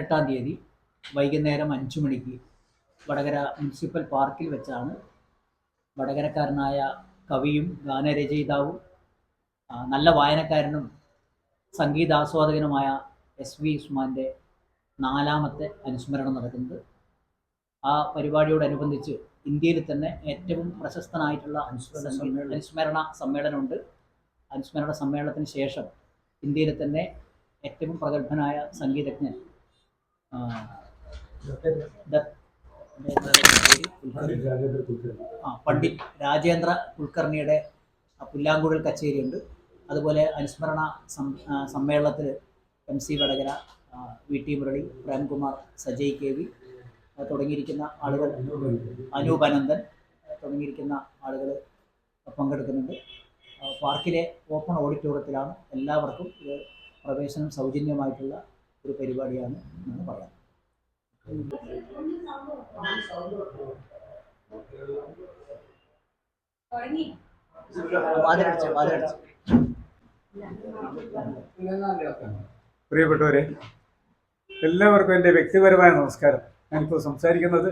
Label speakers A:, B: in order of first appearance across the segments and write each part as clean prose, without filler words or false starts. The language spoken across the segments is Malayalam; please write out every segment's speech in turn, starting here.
A: 8-ാം തീയതി വൈകുന്നേരം 5 മണിക്ക് വടകര മുനിസിപ്പൽ പാർക്കിൽ വെച്ചാണ് വടകരക്കാരനായ കവിയും ഗാനരചയിതാവും നല്ല വായനക്കാരനും സംഗീതാസ്വാദകനുമായ എസ്.വി. ഉസ്മാൻ്റെ 4ാമത്തെ അനുസ്മരണം നടക്കുന്നത്. ആ പരിപാടിയോടനുബന്ധിച്ച് ഇന്ത്യയിൽ തന്നെ ഏറ്റവും പ്രശസ്തനായിട്ടുള്ള അനുസ്മരണ സമ്മേളനമുണ്ട്. അനുസ്മരണ സമ്മേളനത്തിന് ശേഷം ഇന്ത്യയിൽ തന്നെ ഏറ്റവും പ്രഗത്ഭനായ സംഗീതജ്ഞൻ പണ്ഡിറ്റ് രാജേന്ദ്ര കുൽക്കർണിയുടെ പുല്ലാങ്കുഴൽ കച്ചേരിയുണ്ട്. അതുപോലെ അനുസ്മരണ സമ്മേളനത്തിൽ MC Vadakara, VT Murali, Premkumar, Sajay KV തുടങ്ങിയിരിക്കുന്ന ആളുകൾ, അനൂപ് അനന്തൻ തുടങ്ങിയിരിക്കുന്ന ആളുകൾ പങ്കെടുക്കുന്നുണ്ട്. പാർക്കിലെ ഓപ്പൺ ഓഡിറ്റോറിയത്തിലാണ്. എല്ലാവർക്കും ഇത് പ്രവേശനം സൗജന്യമായിട്ടുള്ള ഒരു പരിപാടിയാണ് എന്ന് പറയാം.
B: പ്രിയപ്പെട്ടവരെ, എല്ലാവർക്കും എൻ്റെ വ്യക്തിപരമായ നമസ്കാരം. ഞാനിപ്പോൾ സംസാരിക്കുന്നത്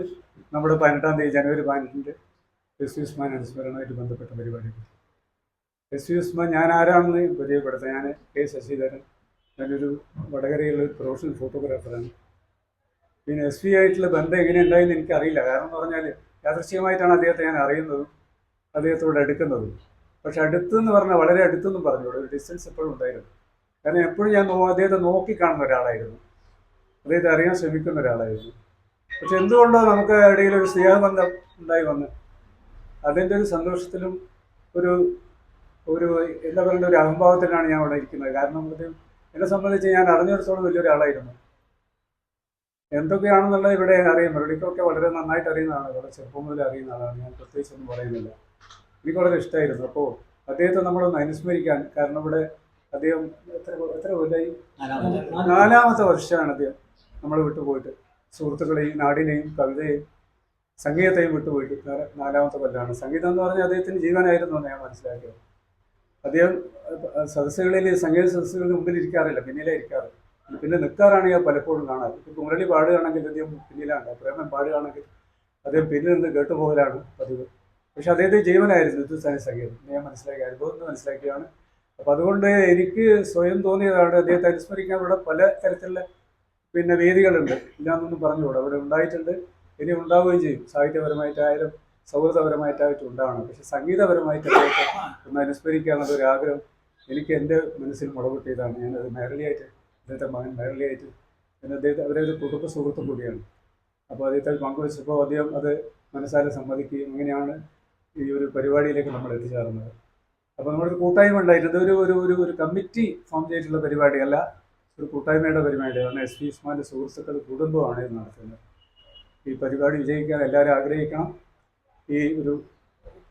B: നമ്മുടെ 18-ാം തീയതി ജനുവരി 18 എസ്.വി. ഉസ്മാൻ അനുസ്മരണവുമായിട്ട് ബന്ധപ്പെട്ട പരിപാടി. എസ്.വി. ഉസ്മാൻ ഞാൻ ആരാണെന്ന് പരിചയപ്പെടുത്താം. ഞാൻ K. ശശിധരൻ. ഞാനൊരു വടകരയിലുള്ള ഒരു പ്രൊഫഷണൽ ഫോട്ടോഗ്രാഫറാണ്. പിന്നെ എസ്.വി. ആയിട്ടുള്ള ബന്ധം എങ്ങനെ ഉണ്ടായെന്ന് എനിക്കറിയില്ല. കാരണം എന്ന് പറഞ്ഞാൽ യാദൃശ്ചികമായിട്ടാണ് അദ്ദേഹത്തെ ഞാൻ അറിയുന്നതും അദ്ദേഹത്തോട് അടുക്കുന്നതും. പക്ഷെ അടുത്തെന്ന് പറഞ്ഞാൽ വളരെ അടുത്തെന്നും പറഞ്ഞോളൂ, ഒരു ഡിസ്റ്റൻസ് എപ്പോഴും ഉണ്ടായിരുന്നു. കാരണം എപ്പോഴും ഞാൻ അദ്ദേഹത്തെ നോക്കിക്കാണുന്ന ഒരാളായിരുന്നു, അദ്ദേഹത്തെ അറിയാൻ ശ്രമിക്കുന്ന ഒരാളായിരുന്നു. പക്ഷെ എന്തുകൊണ്ടോ നമുക്ക് ഇടയിൽ ഒരു സ്നേഹബന്ധം ഉണ്ടായി വന്ന് അതിൻ്റെ ഒരു സന്തോഷത്തിലും ഒരു ഒരു എന്താ പറയുക, ഒരു അഹംഭാവത്തിലാണ് ഞാൻ അവിടെ ഇരിക്കുന്നത്. കാരണം എന്നെ സംബന്ധിച്ച് ഞാൻ അറിഞ്ഞിടത്തോളം വലിയൊരാളായിരുന്നു. എന്തൊക്കെയാണെന്നുള്ളത് ഇവിടെ അറിയാം. മുരളിക്കൊക്കെ വളരെ നന്നായിട്ട് അറിയുന്നതാണ്, വളരെ ചെറുപ്പം മുതൽ അറിയുന്ന ആളാണ്. ഞാൻ പ്രത്യേകിച്ചൊന്നും പറയുന്നില്ല. എനിക്ക് വളരെ ഇഷ്ടമായിരുന്നു. അപ്പോൾ അദ്ദേഹത്തെ നമ്മളൊന്ന് അനുസ്മരിക്കാൻ, കാരണം ഇവിടെ അദ്ദേഹം എത്ര കൊല്ലായി, 4ാമത്തെ വർഷമാണ് അദ്ദേഹം നമ്മൾ വിട്ടുപോയിട്ട്. സുഹൃത്തുക്കളെയും നാടിനെയും കവിതയെയും സംഗീതത്തെയും വിട്ടുപോയിട്ട് 4ാമത്തെ കൊല്ലമാണ്. സംഗീതം എന്ന് പറഞ്ഞാൽ അദ്ദേഹത്തിന് ജീവനായിരുന്നു എന്ന് ഞാൻ മനസ്സിലാക്കിയത്. അദ്ദേഹം സദസ്സുകളിൽ, സംഗീത സദസ്സുകളിൽ മുമ്പിൽ ഇരിക്കാറില്ല, പിന്നിലേ ഇരിക്കാറ്. പിന്നെ നിൽക്കാറാണെങ്കിൽ പലപ്പോഴും കാണാറ്. ഇപ്പോൾ മുരളി പാടുകയാണെങ്കിൽ അദ്ദേഹം പിന്നിലാണ്, പ്രേമൻ പാടുകയാണെങ്കിൽ അദ്ദേഹം പിന്നിൽ നിന്ന് കേട്ടുപോകലാണ് പതിവ്. പക്ഷെ അദ്ദേഹത്തെ ജീവനായിരുന്നു ഹിന്ദുസ്ഥാനി സംഗീതം ഞാൻ മനസ്സിലാക്കിയ അനുഭവം മനസ്സിലാക്കിയാണ്. അപ്പോൾ അതുകൊണ്ട് എനിക്ക് സ്വയം തോന്നിയതാണ് അദ്ദേഹത്തെ അനുസ്മരിക്കാൻ ഇവിടെ പല തരത്തിലുള്ള വേദികളുണ്ട്, ഇല്ലാന്നൊന്നും പറഞ്ഞുകൂടാ. അവിടെ ഉണ്ടായിട്ടുണ്ട്, ഇനി ഉണ്ടാവുകയും ചെയ്യും. സാഹിത്യപരമായിട്ടായാലും സൗഹൃദപരമായിട്ടായിട്ടും ഉണ്ടാവണം. പക്ഷെ സംഗീതപരമായിട്ട് അദ്ദേഹത്തെ ഒന്ന് അനുസ്മരിക്കുക എന്നുള്ളൊരു ആഗ്രഹം എനിക്ക് എൻ്റെ മനസ്സിൽ മുളപൊട്ടിയതാണ്. ഞാനത് മേഖലയായിട്ട്, അദ്ദേഹത്തെ മകൻ മേഖലയായിട്ട്, പിന്നെ അവരൊരു കുടുംബ സുഹൃത്തും കൂടിയാണ്. അപ്പോൾ അദ്ദേഹത്തെ പങ്കുവച്ചപ്പോൾ അദ്ദേഹം അത് മനസ്സാലെ സമ്മതിക്കുകയും അങ്ങനെയാണ് ഈ ഒരു പരിപാടിയിലേക്ക് നമ്മൾ എത്തിച്ചേർന്നത്. അപ്പോൾ നമ്മളൊരു കൂട്ടായ്മ ഉണ്ടായിട്ട്, ഇതൊരു ഒരു ഒരു ഒരു കമ്മിറ്റി ഫോം ചെയ്തിട്ടുള്ള പരിപാടിയല്ല, ഒരു കൂട്ടായ്മയുടെ പരിപാടിയാണ്. എസ്.വി. ഉസ്മാൻ്റെ സുഹൃത്തുക്കൾ കുടുംബമാണ് ഇത് നടത്തുന്നത്. ഈ പരിപാടി വിജയിക്കാൻ എല്ലാവരും ആഗ്രഹിക്കണം. ഈ ഒരു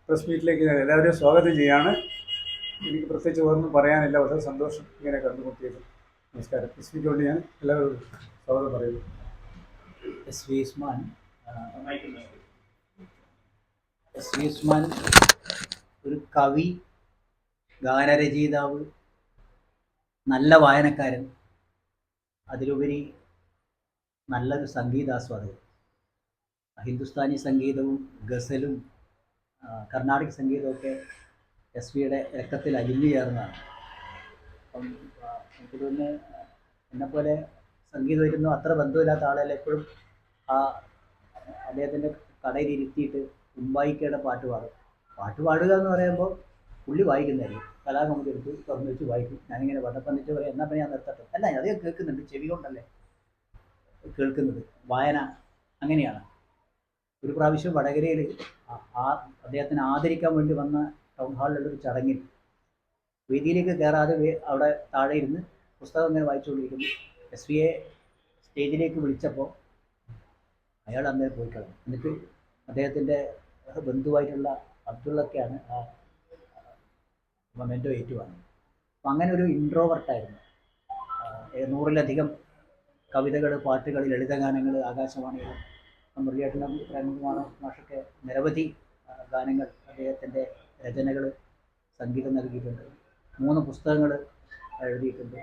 B: പ്രസ് മീറ്റിലേക്ക് ഞാൻ എല്ലാവരെയും സ്വാഗതം ചെയ്യാണ്. എനിക്ക് പ്രത്യേകിച്ച് ഒന്നും പറയാനില്ല. വളരെ സന്തോഷം ഇങ്ങനെ കണ്ടുമുട്ടിയത്. നമസ്കാരം. എസ്.വിക്ക് വേണ്ടി ഞാൻ എല്ലാവരോടും സ്വാഗതം പറയുന്നു.
A: എസ്.വി. ഉസ്മാൻ ഒരു കവി, ഗാനരചയിതാവ്, നല്ല വായനക്കാരൻ, അതിലുപരി നല്ലൊരു സംഗീതാസ്വാദകൻ. ഹിന്ദുസ്ഥാനി സംഗീതവും ഗസലും കർണാടക സംഗീതമൊക്കെ എസ്.വിയുടെ രക്തത്തിൽ അലിഞ്ഞു ചേർന്നതാണ്. അപ്പം എനിക്ക് തോന്നുന്നു എന്നെപ്പോലെ സംഗീതമായിരുന്നു അത്ര ബന്ധമില്ലാത്ത ആളെല്ലാം എപ്പോഴും അദ്ദേഹത്തിൻ്റെ കടയിലിരുത്തിയിട്ട് ഉമ്പായിക്കയുടെ പാട്ട് പാടുക എന്ന് പറയുമ്പോൾ പുള്ളി വായിക്കുന്നതായിരിക്കും. കലാകമ്പ് എടുത്ത് തുറന്നു വെച്ച് വായിക്കും. ഞാനിങ്ങനെ വട്ടപ്പന്നിട്ട് പറയാം, എന്നാൽ പിന്നെ ഞാൻ നിർത്തട്ടെ. അല്ല, അദ്ദേഹം കേൾക്കുന്നുണ്ട്, ചെവി കൊണ്ടല്ലേ കേൾക്കുന്നത്. വായന അങ്ങനെയാണ്. ഒരു പ്രാവശ്യം വടകരയിൽ അദ്ദേഹത്തിനെ ആദരിക്കാൻ വേണ്ടി വന്ന ടൗൺ ഹാളിലുള്ളൊരു ചടങ്ങിൽ വേദിയിലേക്ക് കയറാതെ അവിടെ താഴെ ഇരുന്ന് പുസ്തകം ഇങ്ങനെ വായിച്ചുകൊണ്ടിരിക്കുന്നു. എസ്.വിയെ സ്റ്റേജിലേക്ക് വിളിച്ചപ്പോൾ അയാൾ അന്നേരം പോയി കളഞ്ഞു. എന്നിട്ട് അദ്ദേഹത്തിൻ്റെ ബന്ധുവായിട്ടുള്ള അബ്ദുള്ളൊക്കെയാണ് ആ മൊമെൻറ്റോ ഏറ്റുവാങ്ങുന്നത്. അപ്പം അങ്ങനെ ഒരു ഇൻട്രോവർട്ടായിരുന്നു. 100-ലധികം കവിതകൾ, പാട്ടുകൾ, ലളിതഗാനങ്ങൾ ആകാശവാണികൾ, മുരളിയേട്ടനും പ്രേംകുമാർ മാഷൊക്കെ നിരവധി ഗാനങ്ങൾ, അദ്ദേഹത്തിൻ്റെ രചനകൾ സംഗീതം നൽകിയിട്ടുണ്ട്. 3 പുസ്തകങ്ങൾ എഴുതിയിട്ടുണ്ട്.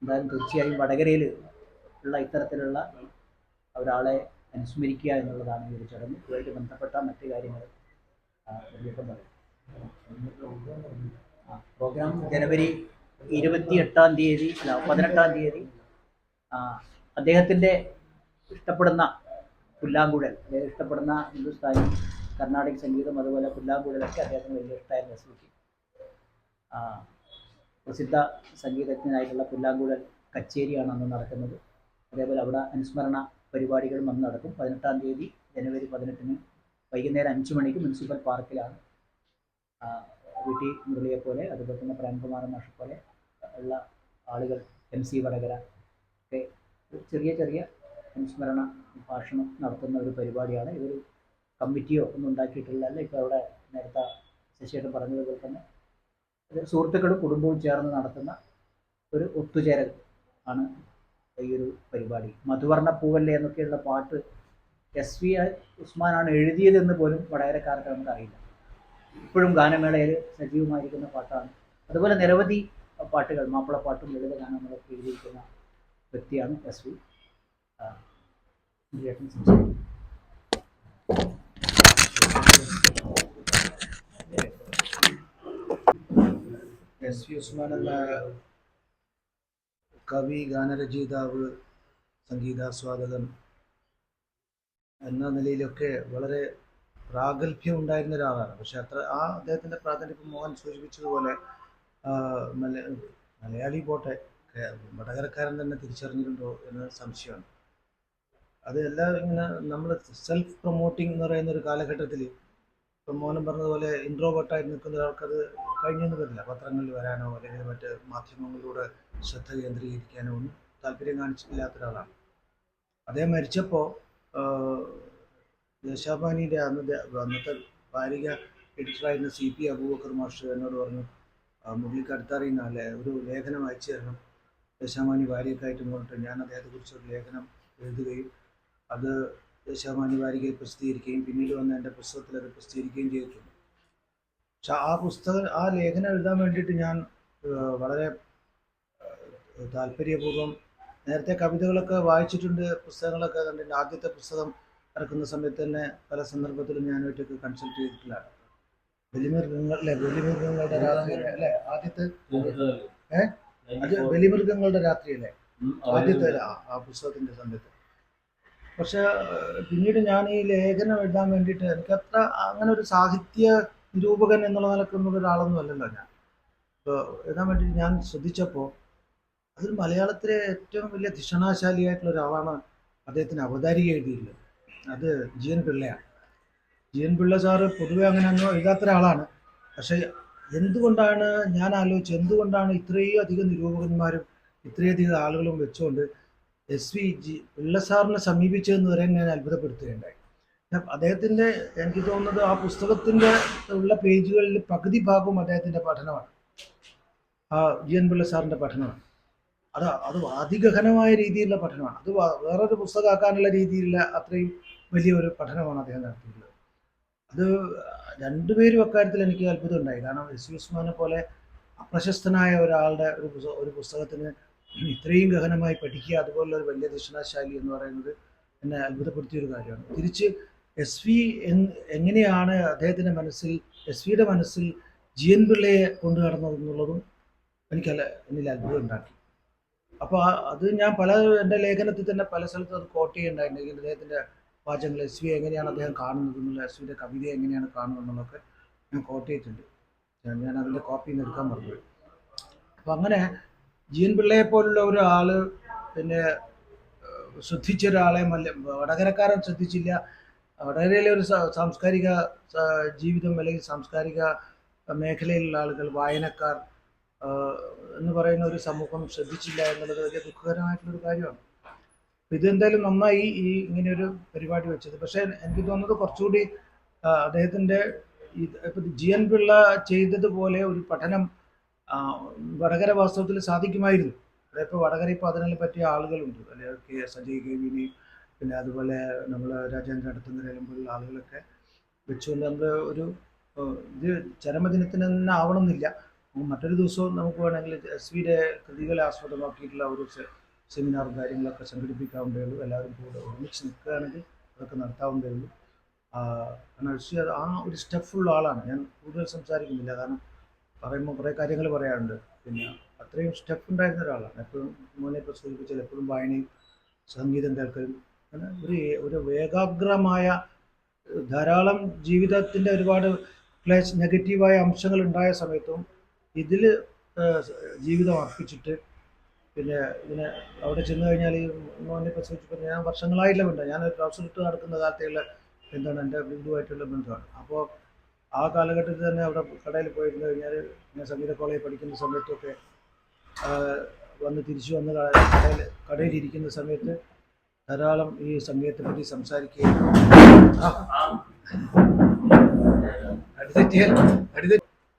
A: എന്തായാലും തീർച്ചയായും വടകരയിൽ ഉള്ള ഇത്തരത്തിലുള്ള ഒരാളെ അനുസ്മരിക്കുക എന്നുള്ളതാണ് ഈ ഒരു ചടങ്ങ്. ഇതുമായിട്ട് ബന്ധപ്പെട്ട മറ്റു കാര്യങ്ങൾ പറയും. പ്രോഗ്രാം ജനുവരി 18 അല്ല 18 അദ്ദേഹത്തിൻ്റെ ഇഷ്ടപ്പെടുന്ന പുല്ലാങ്കുഴൽ, അദ്ദേഹം ഇഷ്ടപ്പെടുന്ന ഹിന്ദുസ്ഥാനി കർണാടക സംഗീതം അതുപോലെ പുല്ലാങ്കുഴലൊക്കെ അദ്ദേഹത്തിന് വലിയ ഇഷ്ടമായിരുന്നു. എസ്.വിക്ക് പ്രസിദ്ധ സംഗീതജ്ഞനായിട്ടുള്ള പുല്ലാങ്കുഴൽ കച്ചേരിയാണ് അന്ന് നടക്കുന്നത്. അതേപോലെ അവിടെ അനുസ്മരണ പരിപാടികളും അന്ന് നടക്കും. 18 ജനുവരി 18 വൈകുന്നേരം 5 മണിക്ക് മുനിസിപ്പൽ പാർക്കിലാണ് വി.ടി. മുരളിയെ പോലെ അതുപോലെ തന്നെ പ്രേംകുമാർ മാഷെ പോലെ ഉള്ള ആളുകൾ, MC വടകര ഒക്കെ ചെറിയ ചെറിയ അനുസ്മരണ ഭാഷണം നടത്തുന്ന ഒരു പരിപാടിയാണ്. ഇതൊരു കമ്മിറ്റിയോ ഒന്നും ഉണ്ടാക്കിയിട്ടില്ല. ഇപ്പോൾ അവിടെ നേരത്തെ ശശിയേട്ടൻ പറഞ്ഞതുപോലെ തന്നെ സുഹൃത്തുക്കളും കുടുംബവും ചേർന്ന് നടത്തുന്ന ഒരു ഒത്തുചേരൽ ആണ് ഈ ഒരു പരിപാടി. മധുവർണ്ണ പൂവല്ലേ എന്നൊക്കെയുള്ള പാട്ട് SV ഉസ്മാനാണ് എഴുതിയതെന്ന് പോലും വടകരക്കാർക്ക് നമുക്കറിയില്ല. ഇപ്പോഴും ഗാനമേളയിൽ സജീവമായിരിക്കുന്ന പാട്ടാണ്. അതുപോലെ നിരവധി പാട്ടുകൾ, മാപ്പിളപ്പാട്ടും ലളിത ഗാനങ്ങളൊക്കെ എഴുതിയിരിക്കുന്ന വ്യക്തിയാണ് SV.
C: SV ഉസ്മാൻ എന്ന കവി, ഗാനരചയിതാവ്, സംഗീതാസ്വാദകൻ എന്ന നിലയിലൊക്കെ വളരെ പ്രാഗൽഭ്യം ഉണ്ടായിരുന്ന ഒരാളാണ്. പക്ഷെ അദ്ദേഹത്തിൻ്റെ പ്രാധാന്യം മോഹൻ സൂചിപ്പിച്ചതുപോലെ മലയാളി പോട്ടെ, വടകരക്കാരൻ തന്നെ തിരിച്ചറിഞ്ഞിട്ടുണ്ടോ എന്ന സംശയമാണ്. അതെല്ലാം ഇങ്ങനെ നമ്മൾ സെൽഫ് പ്രൊമോട്ടിംഗ് എന്ന് പറയുന്ന ഒരു കാലഘട്ടത്തിൽ ഇപ്പം മോഹനം പറഞ്ഞതുപോലെ ഇൻട്രോവേർട്ടായി നിൽക്കുന്ന ഒരാൾക്കത് കഴിഞ്ഞെന്ന് വരില്ല. പത്രങ്ങളിൽ വരാനോ അല്ലെങ്കിൽ മറ്റ് മാധ്യമങ്ങളിലൂടെ ശ്രദ്ധ കേന്ദ്രീകരിക്കാനോ ഒന്നും താല്പര്യം കാണിച്ചിട്ടില്ലാത്ത ഒരാളാണ്. അദ്ദേഹം മരിച്ചപ്പോൾ ദേശാഭിമാനിയുടെ അന്നത്തെ വാരിക എഡിറ്ററായിരുന്ന CP അബൂബക്കർ മാസ്റ്റർ എന്നോട് പറഞ്ഞു, മുരളിക്ക് അടുത്തറിയുന്നല്ലേ, ഒരു ലേഖനം അയച്ചു തരണം ദേശാഭിമാനി വാരികക്കായിട്ട് കൊണ്ടിട്ട്. ഞാൻ അദ്ദേഹത്തെക്കുറിച്ച് ഒരു ലേഖനം എഴുതുകയും അത് ദേശാഭിമാനി വാരികയിൽ പ്രസിദ്ധീകരിക്കുകയും പിന്നീട് വന്ന് എൻ്റെ പുസ്തകത്തിൽ അത് പ്രസിദ്ധീകരിക്കുകയും ചെയ്തിട്ടുണ്ട്. പക്ഷെ ആ ലേഖനം എഴുതാൻ വേണ്ടിയിട്ട് ഞാൻ വളരെ താല്പര്യപൂർവ്വം നേരത്തെ കവിതകളൊക്കെ വായിച്ചിട്ടുണ്ട്, പുസ്തകങ്ങളൊക്കെ കണ്ടിട്ടുണ്ട്. ആദ്യത്തെ പുസ്തകം ഇറക്കുന്ന സമയത്ത് തന്നെ പല സന്ദർഭത്തിലും ഞാനായിട്ടൊക്കെ കൺസൾട്ട് ചെയ്തിട്ടുള്ളതാണ്. ബലിമൃഗങ്ങളുടെ രാത്രി അല്ലേ ആദ്യത്തെ, അത് ബലിമൃഗങ്ങളുടെ രാത്രിയല്ലേ ആദ്യത്തെ ആ പുസ്തകത്തിൻ്റെ സമയത്ത്. പക്ഷെ പിന്നീട് ഞാൻ ഈ ലേഖനം എഴുതാൻ വേണ്ടിയിട്ട് എനിക്കത്ര അങ്ങനെ ഒരു സാഹിത്യ നിരൂപകൻ എന്നുള്ള നിലക്കൊന്നുള്ള ഒരാളൊന്നും അല്ലല്ലോ ഞാൻ. ഇപ്പോൾ എഴുതാൻ വേണ്ടിയിട്ട് ഞാൻ ശ്രദ്ധിച്ചപ്പോൾ അതിൽ മലയാളത്തിലെ ഏറ്റവും വലിയ ധിഷണാശാലിയായിട്ടുള്ള ഒരാളാണ് അദ്ദേഹത്തിന് അവതാരിക എഴുതിയിട്ടുള്ളത്. അത് GN പിള്ളയാണ്. GN പിള്ള സാറ് പൊതുവെ അങ്ങനെയൊന്നും എഴുതാത്ത ഒരാളാണ്. പക്ഷേ എന്തുകൊണ്ടാണ് ഞാൻ ആലോചിച്ചത്, എന്തുകൊണ്ടാണ് ഇത്രയും അധികം നിരൂപകന്മാരും ഇത്രയധികം ആളുകളും വെച്ചുകൊണ്ട് SV പിള്ള സാറിനെ സമീപിച്ചതെന്ന് വരെ ഞാൻ അത്ഭുതപ്പെടുത്തുകയുണ്ടായി. അദ്ദേഹത്തിൻ്റെ എനിക്ക് തോന്നുന്നത് ആ പുസ്തകത്തിൻ്റെ ഉള്ള പേജുകളിൽ പകുതി ഭാഗവും അദ്ദേഹത്തിൻ്റെ പഠനമാണ്, GN പിള്ള സാറിൻ്റെ പഠനമാണ്. അത് അതിഗഹനമായ രീതിയിലുള്ള പഠനമാണ്. അത് വേറൊരു പുസ്തകമാക്കാനുള്ള രീതിയിലുള്ള അത്രയും വലിയൊരു പഠനമാണ് അദ്ദേഹം നടത്തിയിട്ടുള്ളത്. അത് രണ്ടുപേരും അക്കാര്യത്തിൽ എനിക്ക് അത്ഭുതം ഉണ്ടായി. കാരണം SV ഉസ്മാനെ പോലെ അപ്രശസ്തനായ ഒരാളുടെ ഒരു പുസ്തകത്തിന് ഇത്രയും ഗഹനമായി പഠിക്കുക, അതുപോലുള്ള ഒരു വലിയ ദക്ഷിണാശാലി എന്ന് പറയുന്നത് എന്നെ അത്ഭുതപ്പെടുത്തിയൊരു കാര്യമാണ്. തിരിച്ച് SV എങ്ങനെയാണ് അദ്ദേഹത്തിൻ്റെ മനസ്സിൽ, SV-യുടെ മനസ്സിൽ GN പിള്ളയെ കൊണ്ടു നടന്നതെന്നുള്ളതും എന്നിൽ അത്ഭുതം ഉണ്ടാക്കി. അപ്പോൾ അത് ഞാൻ എൻ്റെ ലേഖനത്തിൽ തന്നെ പല സ്ഥലത്തും അത് കോട്ട് ചെയ്യുന്നുണ്ടായിരുന്നു. അദ്ദേഹത്തിൻ്റെ വാചകങ്ങൾ SV എങ്ങനെയാണ് അദ്ദേഹം കാണുന്നത് എന്നുള്ള, SV-യുടെ കവിതയെ എങ്ങനെയാണ് കാണുന്നത് എന്നുള്ളതൊക്കെ ഞാൻ കോട്ട് ചെയ്തിട്ടുണ്ട്. ഞാൻ അതിൻ്റെ കോപ്പി നിന്ന് എടുക്കാൻ മറന്നുപോയി. അപ്പോൾ അങ്ങനെ GN പിള്ളയെ പോലുള്ള ഒരാൾ പിന്നെ ശ്രദ്ധിച്ച ഒരാളെ വടകരക്കാരൻ ശ്രദ്ധിച്ചില്ല. വടകരയിലെ ഒരു സാംസ്കാരിക ജീവിതം അല്ലെങ്കിൽ സാംസ്കാരിക മേഖലയിലുള്ള ആളുകൾ, വായനക്കാർ എന്ന് പറയുന്ന ഒരു സമൂഹം ശ്രദ്ധിച്ചില്ല എന്നുള്ളത് വലിയ ദുഃഖകരമായിട്ടുള്ളൊരു കാര്യമാണ്. ഇതെന്തായാലും നന്നായി ഇങ്ങനെയൊരു പരിപാടി വെച്ചത്. പക്ഷേ എനിക്ക് തോന്നുന്നത് കുറച്ചുകൂടി അദ്ദേഹത്തിൻ്റെ ഇപ്പം GN പിള്ള ചെയ്തതുപോലെ ഒരു പഠനം വടകര വാസ്തവത്തിൽ സാധിക്കുമായിരുന്നു. അതിപ്പോൾ വടകര ഇപ്പോൾ അതിനെ പറ്റിയ ആളുകളുണ്ട്, അല്ലെങ്കിൽ സജയ് KV, പിന്നെ അതുപോലെ നമ്മൾ രാജേന്ദ്ര അടുത്തുനിരയിലും പോലുള്ള ആളുകളൊക്കെ വെച്ചുകൊണ്ട് നമ്മൾ ഒരു ഇത് ചരമദിനത്തിന് തന്നെ ആവണമെന്നില്ല, മറ്റൊരു ദിവസവും നമുക്ക് വേണമെങ്കിൽ SV-യുടെ കൃതികളെ ആസ്പദമാക്കിയിട്ടുള്ള ഒരു സെമിനാറും കാര്യങ്ങളൊക്കെ സംഘടിപ്പിക്കാവുന്നതേ ഉള്ളൂ. എല്ലാവരും കൂടെ ഒരുമിച്ച് നിൽക്കുകയാണെങ്കിൽ അതൊക്കെ നടത്താവുന്നതേ ഉള്ളൂ. കാരണം റഷീദ് ആ ഒരു സ്റ്റെപ്പുള്ള ആളാണ്. ഞാൻ കൂടുതൽ സംസാരിക്കുന്നില്ല, കാരണം പറയുമ്പോൾ കുറേ കാര്യങ്ങൾ പറയാറുണ്ട്. പിന്നെ അത്രയും സ്റ്റെപ്പ് ഉണ്ടായിരുന്ന ഒരാളാണ്. എപ്പോഴും മോനെ ഇപ്പോൾ സൂചിപ്പിച്ചാൽ എപ്പോഴും വായനയും സംഗീതം കേൾക്കലും അങ്ങനെ ഒരു ഏകാഗ്രമായ ധാരാളം ജീവിതത്തിൻ്റെ ഒരുപാട് നെഗറ്റീവായ അംശങ്ങൾ ഉണ്ടായ സമയത്തും ഇതിൽ ജീവിതം അർപ്പിച്ചിട്ട് പിന്നെ ഇതിനെ അവിടെ ചെന്ന് കഴിഞ്ഞാൽ ഈ മോനെ പ്രസവിച്ചപ്പോൾ ഞാൻ വർഷങ്ങളായില്ല ബന്ധം, ഞാൻ ട്രൗസർ ഇട്ട് നടക്കുന്ന കാലത്തുള്ള എന്താണ് എൻ്റെ ബിന്ദുവായിട്ടുള്ള ബന്ധമാണ്. അപ്പോൾ ആ കാലഘട്ടത്തിൽ തന്നെ അവിടെ കടയിൽ പോയിരുന്നു കഴിഞ്ഞാൽ ഞാൻ സംഗീത കോളേജിൽ പഠിക്കുന്ന സമയത്തൊക്കെ വന്ന് തിരിച്ചു വന്ന് കടയിലിരിക്കുന്ന സമയത്ത് ധാരാളം ഈ സംഗീതത്തെ പറ്റി സംസാരിക്കുകയും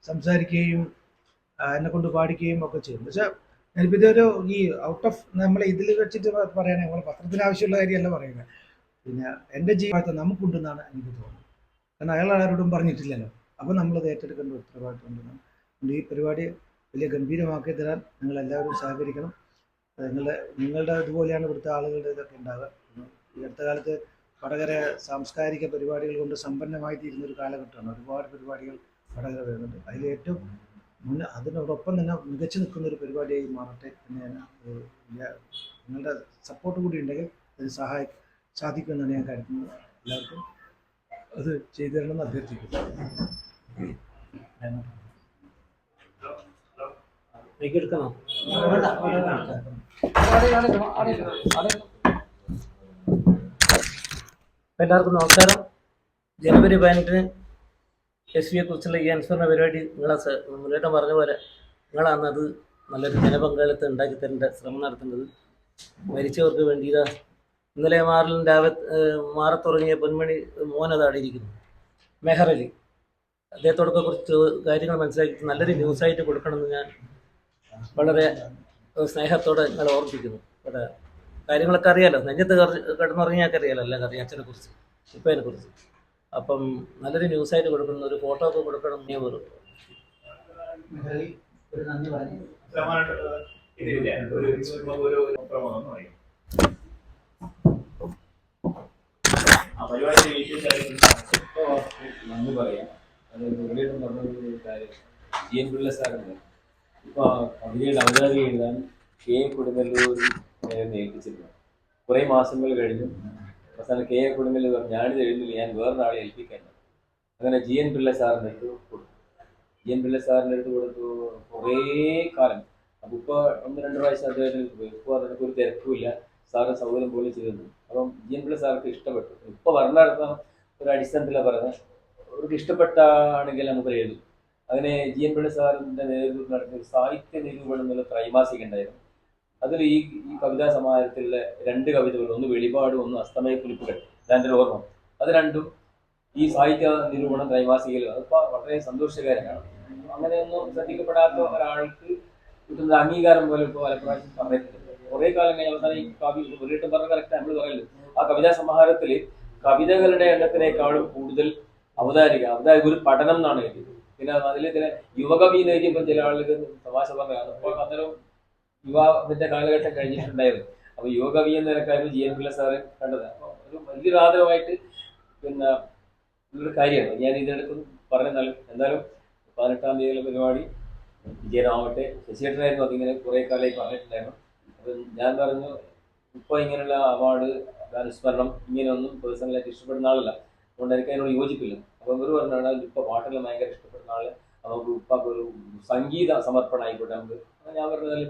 C: സംസാരിക്കുകയും എന്നെ കൊണ്ട് പാടിക്കുകയും ഒക്കെ ചെയ്യും. പക്ഷേ ഞാനിപ്പോൾ ഇതൊരു ഈ ഔട്ട് ഓഫ് നമ്മളെ ഇതിൽ വെച്ചിട്ട് പറയണേ, നമ്മൾ പത്രത്തിന് ആവശ്യമുള്ള കാര്യമല്ല പറയുന്നത്. പിന്നെ എൻ്റെ ജീവിതത്തിൽ നമുക്കുണ്ടെന്നാണ് എനിക്ക് തോന്നുന്നത്. കാരണം അയാൾ ആരോടും പറഞ്ഞിട്ടില്ലല്ലോ. അപ്പോൾ നമ്മളത് ഏറ്റെടുക്കേണ്ട ഉത്തരവാദിത്വം. ഈ പരിപാടി വലിയ ഗംഭീരമാക്കി തരാൻ നിങ്ങളെല്ലാവരും സഹകരിക്കണം. നിങ്ങളുടെ ഇതുപോലെയാണ് ഇവിടുത്തെ ആളുകളുടെ ഇതൊക്കെ ഉണ്ടാവുക. ഈ അടുത്ത കാലത്ത് വടകര സാംസ്കാരിക പരിപാടികൾ കൊണ്ട് സമ്പന്നമായി തീരുന്നൊരു കാലഘട്ടമാണ്. ഒരുപാട് പരിപാടികൾ വടകര വരുന്നുണ്ട്. അതിലേറ്റവും അതിനോടൊപ്പം തന്നെ മികച്ചു നിൽക്കുന്നൊരു പരിപാടിയായി മാറട്ടെ എന്ന് നിങ്ങളുടെ സപ്പോർട്ട് കൂടി ഉണ്ടെങ്കിൽ അത് സാധിക്കുമെന്നാണ് ഞാൻ കരുതുന്നത്. എല്ലാവർക്കും അത് ചെയ്തു തരണമെന്ന് അഭ്യർത്ഥിക്കുന്നു.
D: എല്ലാവർക്കും നമസ്കാരം. ജനുവരി 15 SVയെ കുറിച്ചുള്ള ഈ അനുസ്മരണ പരിപാടി മുന്നേറ്റം പറഞ്ഞ പോലെ നിങ്ങളാണ് അത് നല്ലൊരു ജനപങ്കാളിത്തം ഉണ്ടാക്കി തരേണ്ട ശ്രമം നടത്തേണ്ടത്. മരിച്ചവർക്ക് വേണ്ടി ഇന്നലെ മാറത്തുറങ്ങിയ പൊന്മണി മോനതാടിയിരിക്കുന്നു, മെഹറലി. അദ്ദേഹത്തോടൊക്കെ കുറച്ച് കാര്യങ്ങൾ മനസ്സിലാക്കി നല്ലൊരു ന്യൂസായിട്ട് കൊടുക്കണമെന്ന് ഞാൻ വളരെ സ്നേഹത്തോടെ നിങ്ങളെ ഓർമ്മിപ്പിക്കുന്നു. ഇവിടെ കാര്യങ്ങളൊക്കെ അറിയാലോ, നെഞ്ചത്ത് കിടന്നുറങ്ങിയൊക്കെ അറിയാലോ, എല്ലാം അറിയാം അച്ഛനെക്കുറിച്ച് ഇപ്പതിനെക്കുറിച്ച്. അപ്പം നല്ലൊരു ന്യൂസായിട്ട് കൊടുക്കണം, ഒരു ഫോട്ടോ ഒക്കെ കൊടുക്കണം. നീ ഒരു
A: നന്ദി പറഞ്ഞു.
E: നന്ദി പറയാം. അത് മുരളീധരൻ പറഞ്ഞൊരു കാര്യം, GN പിള്ള സാറുണ്ട്. ഇപ്പോൾ കവിതയുടെ അവതാരിക എഴുതാൻ KA കൊടുങ്ങല്ലൂർ ഏൽപ്പിച്ചിരുന്നു. കുറേ മാസങ്ങൾ കഴിഞ്ഞു. അവസാനം KA കൊടുങ്ങല്ലൂർ പറഞ്ഞു, ഞാനിത് എഴുതുന്നില്ല, ഞാൻ വേറൊരാളെ ഏൽപ്പിക്കാൻ. അങ്ങനെ GN പിള്ള സാറിൻ്റെ അടുത്ത് കൊടുത്തു. GN പിള്ള സാറിൻ്റെ അടുത്ത് കൊടുത്തു കുറേ കാലം. അപ്പോൾ ഇപ്പോൾ 1-2 പ്രാവശ്യം അദ്ദേഹത്തിന് ഇപ്പോൾ അതിനൊക്കെ ഒരു തിരക്കുമില്ല, സാറ് സൗകര്യം പോലെ ചെയ്തിരുന്നു. അപ്പം GN പിള്ള സാർക്ക് ഇഷ്ടപ്പെട്ടു. ഇപ്പോൾ ഭരണഘടന ഒരു അടിസ്ഥാനത്തിലാണ് പറയുന്നത്, അവർക്ക് ഇഷ്ടപ്പെട്ടാണെങ്കിൽ നമുക്ക് എഴുതും. അങ്ങനെ GN പിള്ള സാറിൻ്റെ നേതൃത്വത്തിൽ നടത്തിയ സാഹിത്യ നിരൂപണം എന്നുള്ള ത്രൈമാസിക ഉണ്ടായിരുന്നു. അതിൽ ഈ കവിതാ സമാഹാരത്തിലുള്ള 2 കവിതകൾ, ഒന്ന് വെളിപാടും ഒന്ന് അസ്തമയക്കുറിപ്പുകൾ, എൻ്റെ ഓർമ്മ, അത് രണ്ടും ഈ സാഹിത്യ നിരൂപണം ത്രൈമാസികയിൽ അതിപ്പോൾ വളരെ സന്തോഷകരമാണ്. അങ്ങനെയൊന്നും ശ്രദ്ധിക്കപ്പെടാത്ത ഒരാൾക്ക് കിട്ടുന്ന അംഗീകാരം പോലെ ഇപ്പോൾ പലപ്രാവശ്യം പറഞ്ഞിട്ടുണ്ട്. കുറേ കാലം കഴിഞ്ഞ അവസാനം ഈ കവി വീട്ടും പറഞ്ഞ കറക്റ്റ് നമ്മൾ പറയുന്നത്, ആ കവിതാ സമാഹാരത്തിൽ കവിതകളുടെ എണ്ണത്തിനേക്കാളും കൂടുതൽ അവതാരിക ഒരു പഠനം എന്നാണ് എഴുതിയത്. പിന്നെ അതിൽ ചില യുവകവി എന്ന് എഴുതിയപ്പോൾ ചില ആളുകൾ തമാശ പറഞ്ഞതാണ്. അപ്പോൾ അന്നേരം യുവാവിന്റെ കാലഘട്ടം കഴിഞ്ഞിട്ടുണ്ടായിരുന്നു. അപ്പോൾ യുവകവി എന്ന നിലക്കായിരുന്നു GN പിള്ള സാറ് കണ്ടത്. അപ്പോൾ ഒരു വലിയൊരു ആദരവായിട്ട് പിന്നെ ഉള്ളൊരു കാര്യമാണ്. ഞാൻ ഇതിനടുത്ത് പറഞ്ഞാലും എന്തായാലും 18-ാം തീയതിയിലെ പരിപാടി വിജയനാവട്ടെ. ശശിയേട്ടനായിരുന്നു അതിങ്ങനെ കുറേ കാലമായി പറഞ്ഞിട്ടുണ്ടായിരുന്നു. അപ്പം ഞാൻ പറഞ്ഞു, ഇപ്പോൾ ഇങ്ങനെയുള്ള അവാർഡ് അനുസ്മരണം ഇങ്ങനെയൊന്നും പേഴ്സണലായിട്ട് ഇഷ്ടപ്പെടുന്ന ആളല്ല, അതുകൊണ്ട് എനിക്ക് അതിനോട് യോജിപ്പില്ല. അപ്പോൾ ഇവർ പറഞ്ഞാൽ ഇപ്പോൾ പാട്ടെല്ലാം ഭയങ്കര ഇഷ്ടപ്പെടുന്ന ആൾ, നമുക്ക് ഉപ്പാക്ക് ഒരു സംഗീത സമർപ്പണം ആയിക്കോട്ടെ നമുക്ക്. ഞാൻ പറഞ്ഞാൽ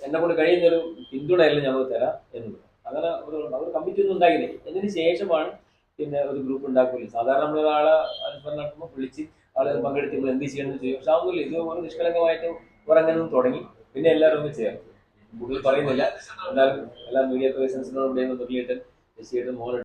E: എന്നെ കൊണ്ട് കഴിയുന്നൊരു പിന്തുണയെല്ലാം ഞങ്ങൾക്ക് തരാം എന്ന്. അങ്ങനെ അവർ കമ്മിറ്റി ഒന്നും ഉണ്ടായില്ല. ഇതിന് ശേഷമാണ് പിന്നെ ഒരു ഗ്രൂപ്പ് ഉണ്ടാക്കില്ല. സാധാരണ നമ്മൾ ഒരാളെ അനുസ്മരണം നടത്തുമ്പോൾ വിളിച്ച് ആളെ പങ്കെടുത്ത് നമ്മൾ എന്ത് ചെയ്യണമെന്ന് ചെയ്യും. പക്ഷെ അതൊന്നുമില്ല, ഇത് ഒരു നിഷ്കളങ്കമായിട്ട് ഉറങ്ങാനും തുടങ്ങി. പിന്നെ എല്ലാവരും ഒന്ന് ചേർന്നു. കൂടുതൽ പറയുന്നില്ല. എന്നാലും എല്ലാ മീഡിയ പേഴ്സൺസിനോടും മുരളീധരൻ, ശശിയേട്ടൻ, മോഹൻ